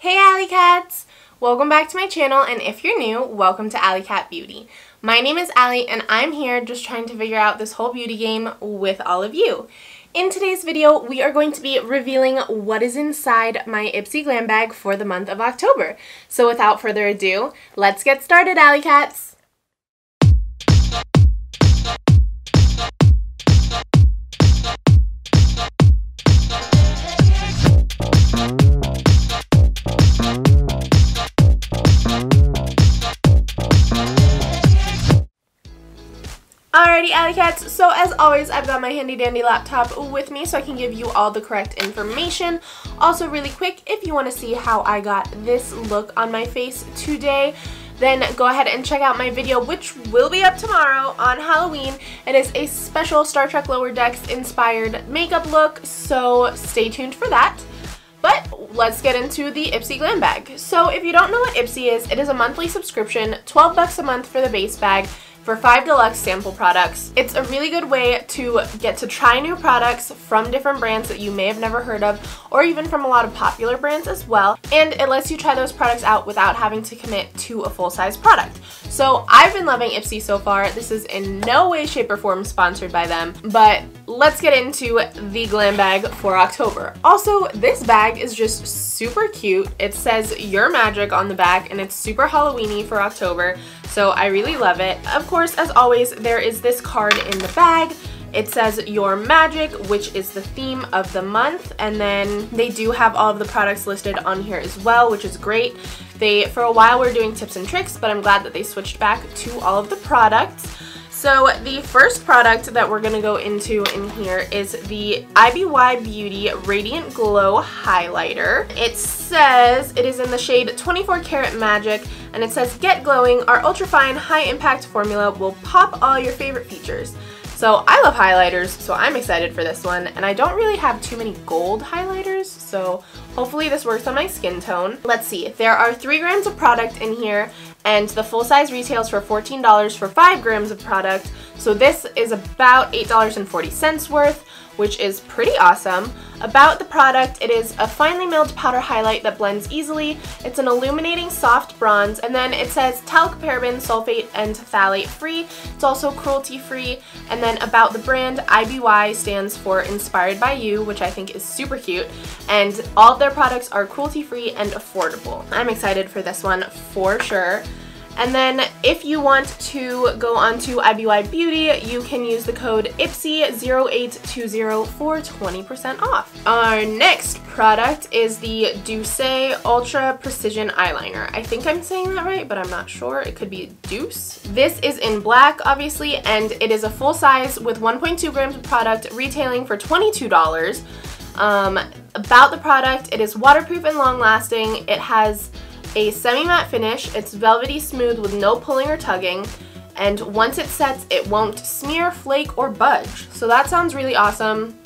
Hey AllyCats! Welcome back to my channel, and if you're new, welcome to AllyCat Beauty. My name is Ally and I'm here just trying to figure out this whole beauty game with all of you. In today's video, we are going to be revealing what is inside my IPSY Glam Bag for the month of October. So without further ado, let's get started, AllyCats! Alrighty AllyCats, so as always I've got my handy dandy laptop with me so I can give you all the correct information. Also really quick, if you want to see how I got this look on my face today, then go ahead and check out my video, which will be up tomorrow on Halloween. It is a special Star Trek Lower Decks inspired makeup look, so stay tuned for that. But let's get into the IPSY Glam Bag. So if you don't know what IPSY is, it is a monthly subscription, 12 bucks a month for the base bag, for 5 deluxe sample products. It's a really good way to get to try new products from different brands that you may have never heard of, or even from a lot of popular brands as well, and it lets you try those products out without having to commit to a full-size product. So I've been loving IPSY so far. This is in no way, shape, or form sponsored by them, but let's get into the glam bag for October. Also, this bag is just super cute. It says "Your Magic" on the back, and it's super Halloween-y for October, so I really love it. Of course, as always, there is this card in the bag. It says "Your Magic," which is the theme of the month, and then they do have all of the products listed on here as well, which is great. They, for a while, were doing tips and tricks, but I'm glad that they switched back to all of the products. So the first product that we're going to go into in here is the IPSY Beauty Radiant Glow Highlighter. It says it is in the shade 24 Karat Magic, and it says, "Get glowing, our ultra-fine high-impact formula will pop all your favorite features." So I love highlighters, so I'm excited for this one, and I don't really have too many gold highlighters, so hopefully this works on my skin tone. Let's see, there are 3 grams of product in here, and the full size retails for $14 for 5 grams of product, so this is about $8.40 worth, which is pretty awesome. About the product, it is a finely milled powder highlight that blends easily. It's an illuminating soft bronze, and then it says talc, paraben, sulfate, and phthalate free. It's also cruelty free. And then about the brand, IPSY stands for Inspired by You, which I think is super cute. And all of their products are cruelty free and affordable. I'm excited for this one for sure. And then if you want to go on to IPSY Beauty, you can use the code IPSY0820 for 20% off. Our next product is the Doucce Ultra Precision Eyeliner. I think I'm saying that right, but I'm not sure. It could be Doucce. This is in black, obviously, and it is a full size with 1.2 grams of product, retailing for $22. About the product, it is waterproof and long-lasting. It has a semi-matte finish. It's velvety smooth with no pulling or tugging, and once it sets, it won't smear, flake, or budge. So that sounds really awesome,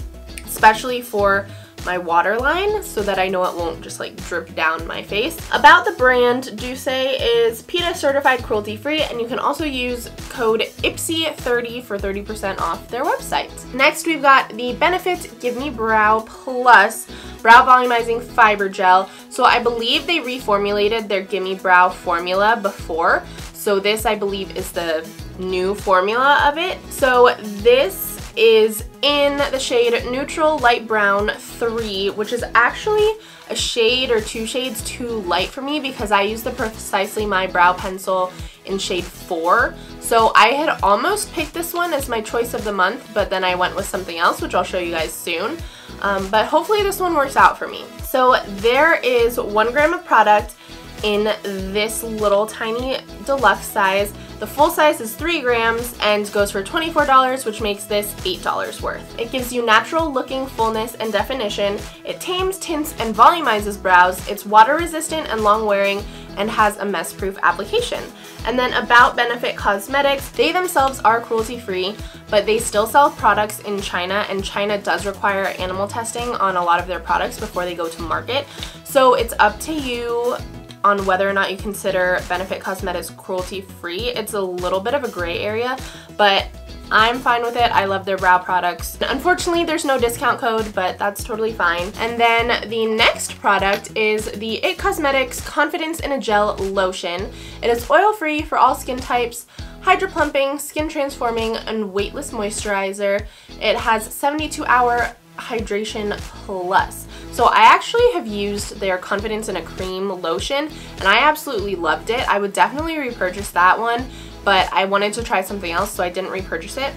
especially for my waterline, so that I know it won't just like drip down my face. About the brand, Doucce is PETA certified cruelty free, and you can also use code IPSY30 for 30% off their website. Next, we've got the Benefit Gimme Brow Plus Brow Volumizing Fiber Gel. So I believe they reformulated their Gimme Brow formula before, so this I believe is the new formula of it. So this is in the shade Neutral Light Brown 3, which is actually a shade or 2 shades too light for me because I use the Precisely My Brow Pencil in shade 4. So I had almost picked this one as my choice of the month, but then I went with something else, which I'll show you guys soon. But hopefully this one works out for me. So there is 1 gram of product in this little tiny deluxe size. The full size is 3 grams and goes for $24, which makes this $8 worth. It gives you natural looking fullness and definition. It tames, tints, and volumizes brows. It's water resistant and long wearing and has a mess proof application. And then about Benefit Cosmetics, they themselves are cruelty free, but they still sell products in China, and China does require animal testing on a lot of their products before they go to market. So it's up to you on whether or not you consider Benefit Cosmetics cruelty free. It's a little bit of a gray area, but I'm fine with it. I love their brow products. Unfortunately, there's no discount code, but that's totally fine. And then the next product is the IT Cosmetics Confidence in a Gel Lotion. It is oil-free for all skin types, hydro-plumping, skin transforming, and weightless moisturizer. It has 72-hour hydration plus. So I actually have used their Confidence in a Cream lotion, and I absolutely loved it. I would definitely repurchase that one, but I wanted to try something else, so I didn't repurchase it.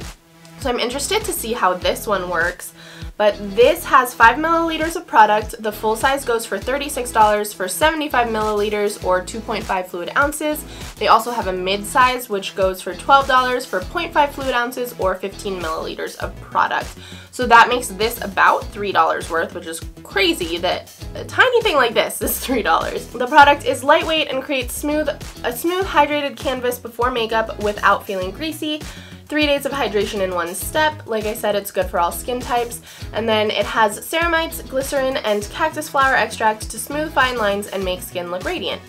So I'm interested to see how this one works. But this has 5 milliliters of product. The full size goes for $36 for 75 milliliters or 2.5 fluid ounces. They also have a mid-size, which goes for $12 for 0.5 fluid ounces or 15 milliliters of product. So that makes this about $3 worth, which is crazy that a tiny thing like this is $3. The product is lightweight and creates a smooth hydrated canvas before makeup without feeling greasy. 3 days of hydration in one step. Like I said, it's good for all skin types. And then it has ceramides, glycerin, and cactus flower extract to smooth fine lines and make skin look radiant.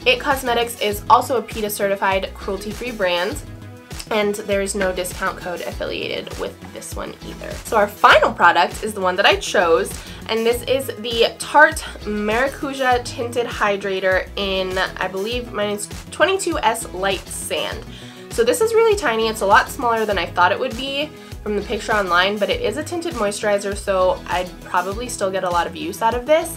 IT Cosmetics is also a PETA certified cruelty-free brand, and there is no discount code affiliated with this one either. So our final product is the one that I chose, and this is the Tarte Maracuja Tinted Hydrator in, I believe mine is 22S Light Sand. So this is really tiny. It's a lot smaller than I thought it would be from the picture online, but it is a tinted moisturizer, so I'd probably still get a lot of use out of this.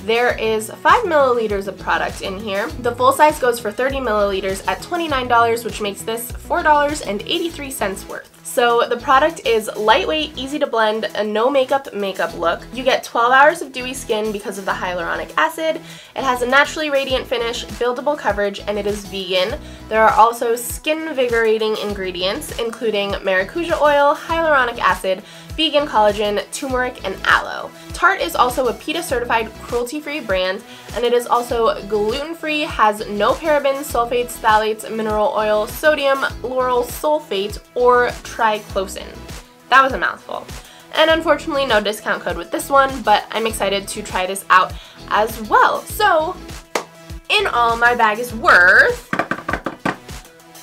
There is 5 milliliters of product in here. The full size goes for 30 milliliters at $29, which makes this $4.83 worth. So the product is lightweight, easy to blend, a no makeup look. You get 12 hours of dewy skin because of the hyaluronic acid. It has a naturally radiant finish, buildable coverage, and it is vegan. There are also skin-vigorating ingredients, including maracuja oil, hyaluronic acid, vegan collagen, turmeric, and aloe. Tarte is also a PETA certified cruelty-free brand, and it is also gluten-free, has no parabens, sulfates, phthalates, mineral oil, sodium, lauryl sulfate, or triclosan. That was a mouthful. And unfortunately, no discount code with this one, but I'm excited to try this out as well. So, in all, my bag is worth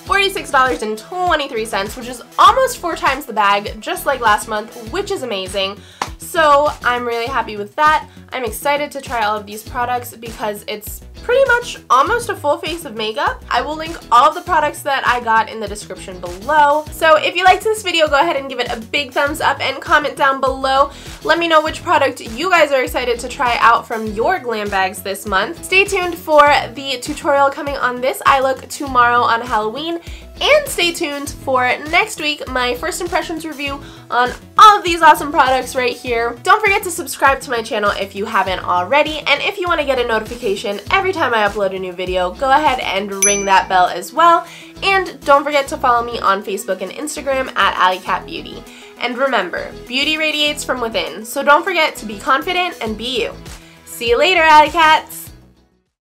$46.23, which is almost 4 times the bag, just like last month, which is amazing. So I'm really happy with that. I'm excited to try all of these products because it's pretty much almost a full face of makeup. I will link all of the products that I got in the description below. So if you liked this video, go ahead and give it a big thumbs up and comment down below. Let me know which product you guys are excited to try out from your glam bags this month. Stay tuned for the tutorial coming on this eye look tomorrow on Halloween. And stay tuned for next week, my first impressions review on all of these awesome products right here. Don't forget to subscribe to my channel if you haven't already, and if you want to get a notification every time I upload a new video, go ahead and ring that bell as well. And don't forget to follow me on Facebook and Instagram at AllyCat Beauty. And remember, beauty radiates from within, so don't forget to be confident and be you. See you later, AllyCats!